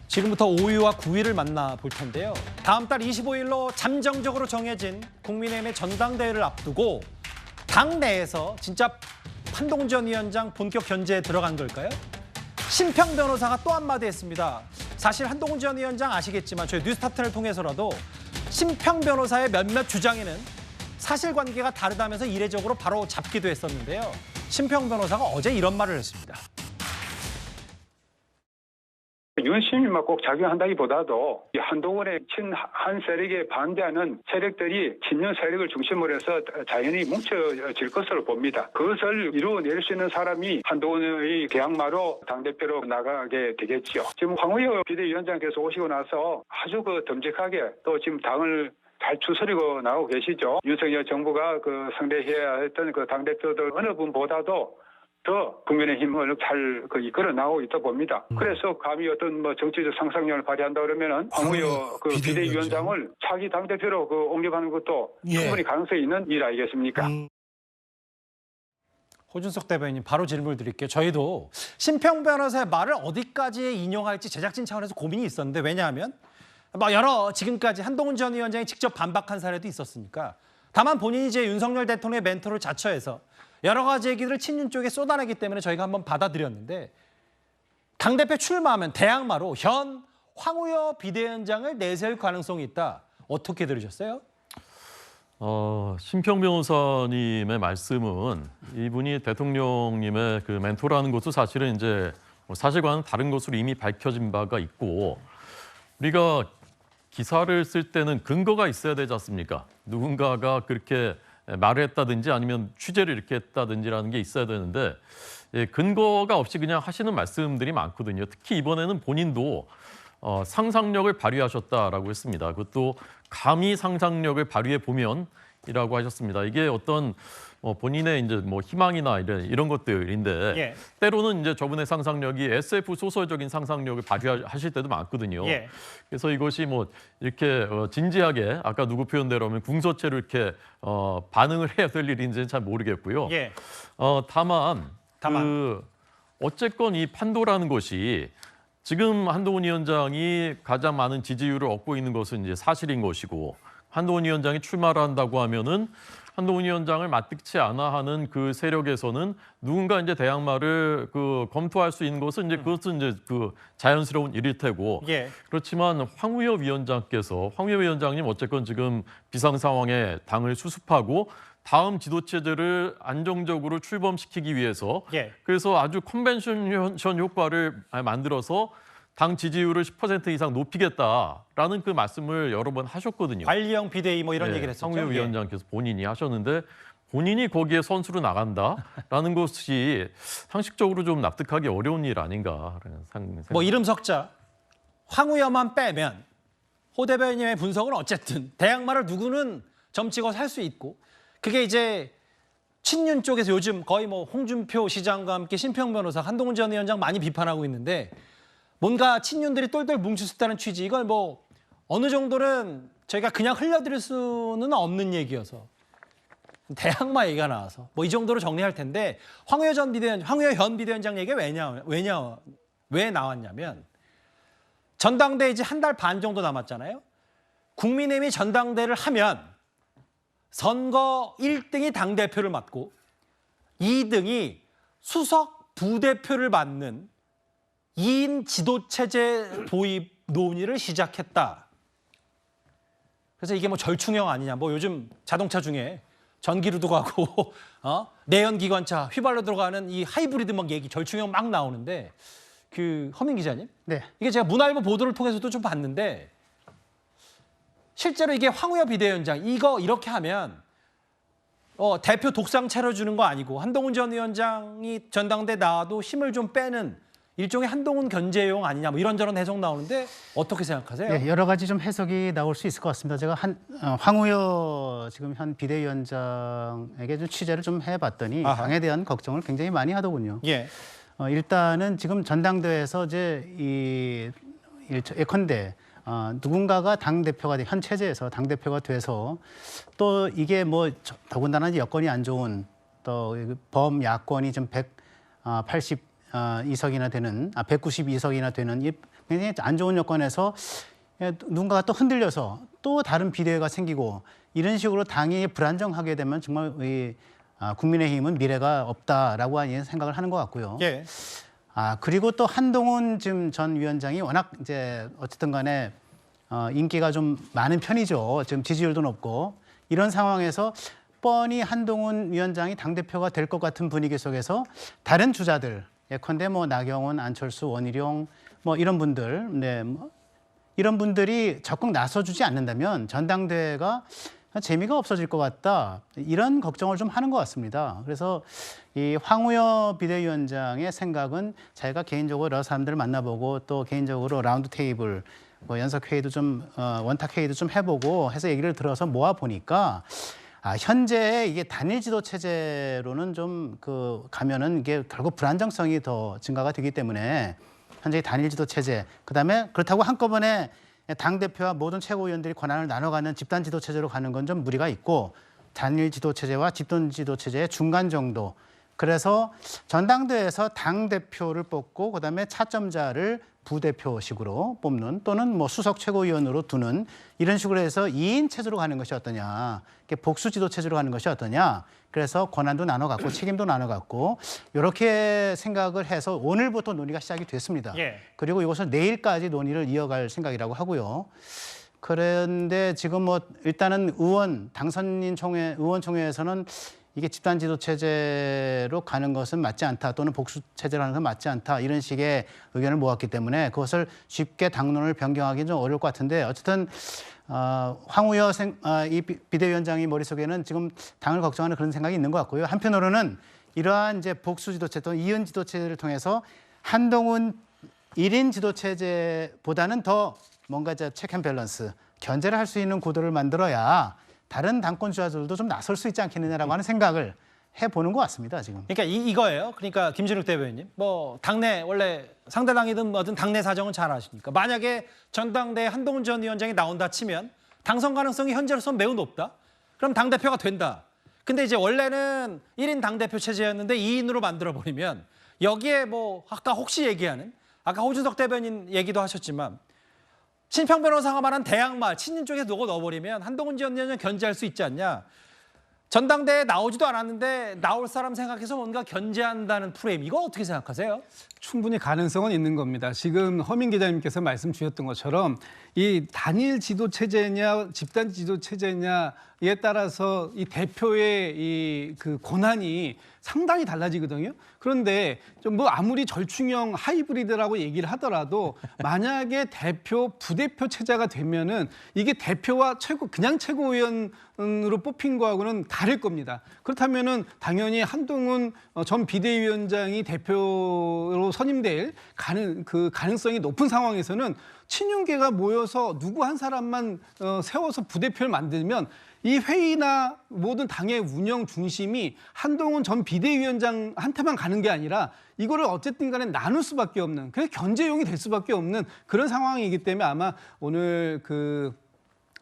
지금부터 5위와 9위를 만나볼 텐데요. 다음 달 25일로 잠정적으로 정해진 국민의힘의 전당대회를 앞두고 당 내에서 진짜 한동훈 위원장 본격 견제에 들어간 걸까요? 심평 변호사가 또 한마디 했습니다. 사실 한동훈 전 위원장 아시겠지만 저희 뉴스타트를 통해서라도 심평 변호사의 몇몇 주장에는 사실관계가 다르다면서 이례적으로 바로 잡기도 했었는데요. 심평 변호사가 어제 이런 말을 했습니다. 윤심이만 꼭 작용한다기보다도 한동훈의 친한 세력에 반대하는 세력들이 친윤 세력을 중심으로 해서 자연히 뭉쳐질 것으로 봅니다. 그것을 이루어낼 수 있는 사람이 한동훈의 계약마로 당대표로 나가게 되겠죠. 지금 황우여 비대위원장께서 오시고 나서 아주 듬직하게 또 지금 당을 잘 추스리고 나오고 계시죠. 윤석열 정부가 상대해야 했던 당대표들 어느 분보다도 더 국민의힘을 잘 이끌어 나오고 있다 봅니다. 그래서 감히 어떤 정치적 상상력을 발휘한다 그러면은 황우여 비대위원장을 차기 당대표로 옹립하는 것도 충분히 가능성이 있는 일 아니겠습니까? 호준석 대변인 바로 질문을 드릴게요. 저희도 심평 변호사의 말을 어디까지 인용할지 제작진 차원에서 고민이 있었는데 왜냐하면 여러 지금까지 한동훈 전 위원장이 직접 반박한 사례도 있었으니까 다만 본인이 이제 윤석열 대통령의 멘토를 자처해서 여러 가지 얘기들을 친윤 쪽에 쏟아내기 때문에 저희가 한번 받아들였는데 당대표 출마하면 대항마로 현 황우여 비대위원장을 내세울 가능성이 있다. 어떻게 들으셨어요? 심평 변호사님의 말씀은 이분이 대통령님의 멘토라는 것도 사실은 이제 사실과는 다른 것으로 이미 밝혀진 바가 있고 우리가 기사를 쓸 때는 근거가 있어야 되지 않습니까? 누군가가 그렇게 말을 했다든지 아니면 취재를 이렇게 했다든지라는 게 있어야 되는데 근거가 없이 그냥 하시는 말씀들이 많거든요. 특히 이번에는 본인도 상상력을 발휘하셨다라고 했습니다. 그것도 감히 상상력을 발휘해 보면이라고 하셨습니다. 이게 어떤 본인의 이제 희망이나 이런 것들인데 때로는 이제 저분의 상상력이 SF 소설적인 상상력을 발휘하실 때도 많거든요. 그래서 이것이 이렇게 진지하게 아까 누구 표현대로 하면 궁서체로 이렇게 반응을 해야 될 일인지는 잘 모르겠고요. 다만 어쨌건 이 판도라는 것이 지금 한동훈 위원장이 가장 많은 지지율을 얻고 있는 것은 이제 사실인 것이고 한동훈 위원장이 출마를 한다고 하면은 한동훈 위원장을 맞득치 않아 하는 그 세력에서는 누군가 이제 대항마를 검토할 수 있는 것은 이제 그것은 이제 자연스러운 일일 테고 그렇지만 황우여 위원장님 어쨌건 지금 비상 상황에 당을 수습하고 다음 지도 체제를 안정적으로 출범시키기 위해서 그래서 아주 컨벤션 효과를 만들어서 당 지지율을 10% 이상 높이겠다라는 그 말씀을 여러 번 하셨거든요. 관리형 비대위 이런 얘기를 했었죠. 황우여 위원장께서 본인이 하셨는데 본인이 거기에 선수로 나간다라는 것이 상식적으로 좀 납득하기 어려운 일 아닌가라는 생각. 이름 석자 황우여만 빼면 호 대변인의 분석은 어쨌든 대항마를 누구는 점찍어 살 수 있고 그게 이제 친윤 쪽에서 요즘 거의 홍준표 시장과 함께 심평 변호사, 한동훈 전 위원장 많이 비판하고 있는데 뭔가 친윤들이 똘똘 뭉칠 수 있다는 취지 이걸 어느 정도는 저희가 그냥 흘려드릴 수는 없는 얘기여서 대항마 얘기가 나와서 이 정도로 정리할 텐데 황우여 현 비대위원장 얘기가 왜 나왔냐면 전당대회 이제 한 달 반 정도 남았잖아요. 국민의힘이 전당대회를 하면 선거 1등이 당대표를 맡고 2등이 수석 부대표를 맡는 2인 지도체제 도입 논의를 시작했다. 그래서 이게 절충형 아니냐. 요즘 자동차 중에 전기로도 가고 내연기관차 휘발로 들어가는 이 하이브리드 얘기 절충형 막 나오는데 허민 기자님. 이게 제가 문화일보 보도를 통해서도 좀 봤는데 실제로 이게 황우여 비대위원장 이거 이렇게 하면 대표 독상 차려주는 거 아니고 한동훈 전 위원장이 전당대 나와도 힘을 좀 빼는 일종의 한동훈 견제용 아니냐 이런저런 해석 나오는데 어떻게 생각하세요? 여러 가지 좀 해석이 나올 수 있을 것 같습니다. 제가 황우여 지금 현 비대위원장에게 좀 취재를 좀 해봤더니 당에 대한 걱정을 굉장히 많이 하더군요. 일단은 지금 전당대회에서 예컨대 누군가가 당대표가 현 체제에서 당대표가 돼서 또 이게 더군다나 여건이 안 좋은 또 범야권이 좀 192석이나 되는 192석이나 되는 이 굉장히 안 좋은 여건에서 누군가가 또 흔들려서 또 다른 비대위가 생기고 이런 식으로 당이 불안정하게 되면 정말 국민의힘은 미래가 없다라고 하는 생각을 하는 것 같고요. 예. 그리고 또 한동훈 지금 전 위원장이 워낙 이제 어쨌든 간에 인기가 좀 많은 편이죠. 지금 지지율도 높고 이런 상황에서 뻔히 한동훈 위원장이 당대표가 될 것 같은 분위기 속에서 다른 주자들 예컨대 뭐 나경원, 안철수, 원희룡 뭐 이런 분들, 이런 분들이 적극 나서주지 않는다면 전당대회가 재미가 없어질 것 같다. 이런 걱정을 좀 하는 것 같습니다. 그래서 이 황우여 비대위원장의 생각은 자기가 개인적으로 여러 사람들을 만나보고 또 개인적으로 라운드 테이블, 뭐 연석 회의도 좀 원탁 회의도 좀 해보고 해서 얘기를 들어서 모아 보니까 현재 이게 단일 지도 체제로는 좀 가면은 이게 결국 불안정성이 더 증가가 되기 때문에 현재 단일 지도 체제, 그다음에 그렇다고 한꺼번에 당대표와 모든 최고위원들이 권한을 나눠가는 집단 지도 체제로 가는 건 좀 무리가 있고 단일 지도 체제와 집단 지도 체제의 중간 정도. 그래서 전당대회에서 당대표를 뽑고 그다음에 차점자를 부대표식으로 뽑는 또는 뭐 수석 최고위원으로 두는 이런 식으로 해서 2인 체제로 가는 것이 어떠냐. 복수 지도 체제로 가는 것이 어떠냐. 그래서 권한도 나눠 갖고 책임도 나눠 갖고 이렇게 생각을 해서 오늘부터 논의가 시작이 됐습니다. 예. 그리고 이것을 내일까지 논의를 이어갈 생각이라고 하고요. 그런데 지금 뭐 일단은 당선인 의원총회에서는 이게 집단 지도 체제로 가는 것은 맞지 않다 또는 복수 체제로 하는 것은 맞지 않다 이런 식의 의견을 모았기 때문에 그것을 쉽게 당론을 변경하기는 좀 어려울 것 같은데 어쨌든 황우여 이 비대위원장이 머릿속에는 지금 당을 걱정하는 그런 생각이 있는 것 같고요. 한편으로는 이러한 이제 복수 지도체 또는 이은 지도체제를 통해서 한동훈 1인 지도체제보다는 더 뭔가 이제 체크 앤 밸런스, 견제를 할 수 있는 구도를 만들어야 다른 당권 주자들도 좀 나설 수 있지 않겠느냐라고 하는 생각을 해보는 것 같습니다, 지금. 그러니까 이거예요. 그러니까 김진욱 대변인, 뭐 당내 원래 상대당이든 뭐든 당내 사정은 잘 아시니까 만약에 전당대회 한동훈 전 위원장이 나온다 치면 당선 가능성이 현재로서는 매우 높다. 그럼 당대표가 된다. 근데 이제 원래는 1인 당대표 체제였는데 2인으로 만들어버리면 여기에 뭐 아까 혹시 얘기하는 아까 호준석 대변인 얘기도 하셨지만 신평 변호사가 말한 대항마 친윤 쪽에 넣어버리면 한동훈 전 위원장 견제할 수 있지 않냐. 전당대회에 나오지도 않았는데 나올 사람 생각해서 뭔가 견제한다는 프레임. 이거 어떻게 생각하세요? 충분히 가능성은 있는 겁니다. 지금 허민 기자님께서 말씀 주셨던 것처럼 이 단일 지도 체제냐 집단 지도 체제냐에 따라서 이 대표의 그 권한이 상당히 달라지거든요. 그런데 좀 뭐 아무리 절충형 하이브리드라고 얘기를 하더라도 만약에 대표 부대표 체제가 되면은 이게 대표와 그냥 최고위원으로 뽑힌 거하고는 다를 겁니다. 그렇다면은 당연히 한동훈 전 비대위원장이 대표로 선임될 가능성이 높은 상황에서는 친윤계가 모여서 누구 한 사람만 세워서 부대표를 만들면 이 회의나 모든 당의 운영 중심이 한동훈 전 비대위원장한테만 가는 게 아니라 이거를 어쨌든 간에 나눌 수밖에 없는, 그래서 견제용이 될 수밖에 없는 그런 상황이기 때문에 아마 오늘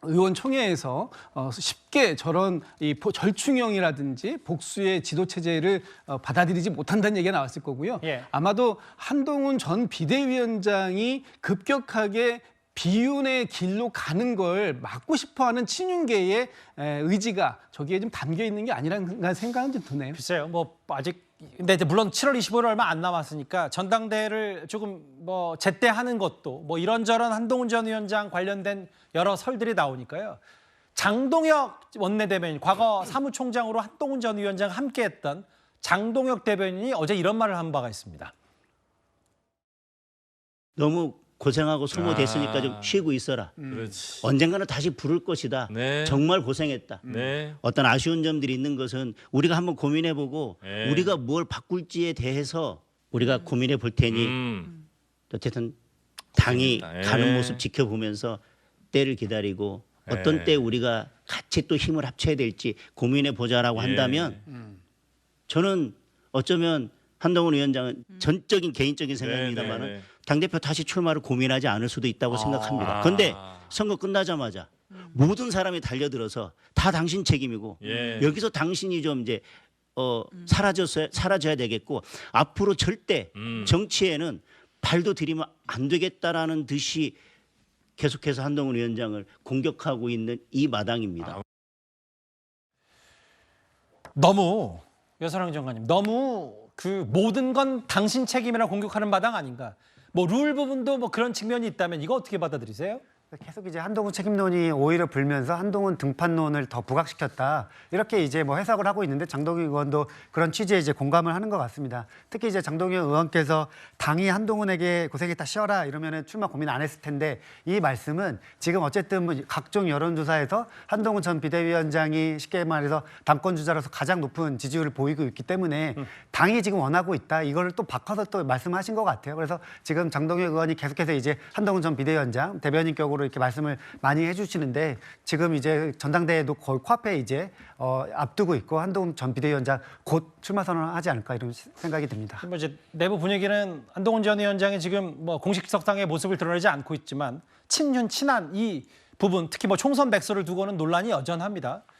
의원총회에서 쉽게 저런 이 절충형이라든지 복수의 지도체제를 받아들이지 못한다는 얘기가 나왔을 거고요. 예. 아마도 한동훈 전 비대위원장이 급격하게 비윤의 길로 가는 걸 막고 싶어하는 친윤계의 의지가 저기에 좀 담겨 있는 게 아니라는 생각은 좀 드네요. 글쎄요, 뭐 아직 근데 이제 물론 7월 25일 얼마 안 남았으니까 전당대회를 조금 뭐 제때하는 것도 뭐 이런저런 한동훈 전 위원장 관련된 여러 설들이 나오니까요. 장동혁 원내대변인, 과거 사무총장으로 한동훈 전 위원장 함께했던 장동혁 대변인이 어제 이런 말을 한 바가 있습니다. 너무 고생하고 소모됐으니까 좀 쉬고 있어라. 그렇지. 언젠가는 다시 부를 것이다. 네. 정말 고생했다. 네. 어떤 아쉬운 점들이 있는 것은 우리가 한번 고민해보고 네. 우리가 뭘 바꿀지에 대해서 우리가 고민해 볼 테니 어쨌든 당이 재밌다. 예. 가는 모습 지켜보면서 때를 기다리고 어떤 예. 때 우리가 같이 또 힘을 합쳐야 될지 고민해 보자라고 한다면 저는 어쩌면 한동훈 위원장은 전적인 개인적인 생각입니다만은 네. 당대표 다시 출마를 고민하지 않을 수도 있다고 생각합니다. 그런데 선거 끝나자마자 모든 사람이 달려들어서 다 당신 책임이고 예. 여기서 당신이 좀 이제 사라져야 되겠고 앞으로 절대 정치에는 발도 들이면 안 되겠다라는 듯이 계속해서 한동훈 위원장을 공격하고 있는 이 마당입니다. 너무 여선왕 장관님 너무 그 모든 건 당신 책임이라 공격하는 마당 아닌가? 뭐 룰 부분도 뭐 그런 측면이 있다면 이거 어떻게 받아들이세요? 계속 이제 한동훈 책임론이 오히려 불면서 한동훈 등판론을 더 부각시켰다. 이렇게 이제 뭐 해석을 하고 있는데 장동혁 의원도 그런 취지에 이제 공감을 하는 것 같습니다. 특히 이제 장동혁 의원께서 당이 한동훈에게 고생했다 쉬어라 이러면은 출마 고민 안 했을 텐데 이 말씀은 지금 어쨌든 뭐 각종 여론조사에서 한동훈 전 비대위원장이 쉽게 말해서 당권 주자로서 가장 높은 지지율을 보이고 있기 때문에 당이 지금 원하고 있다. 이걸 또 바꿔서 또 말씀하신 것 같아요. 그래서 지금 장동혁 의원이 계속해서 이제 한동훈 전 비대위원장 대변인 격으로 이렇게 말씀을 많이 해주시는데 지금 이제 전당대회도 거의 코앞에 이제 앞두고 있고 한동훈 전 비대위원장 곧 출마 선언을 하지 않을까 이런 생각이 듭니다. 뭐 이제 내부 분위기는 한동훈 전 위원장이 지금 뭐 공식석상의 모습을 드러내지 않고 있지만 친윤 친한 이 부분 특히 뭐 총선 백서를 두고는 논란이 여전합니다.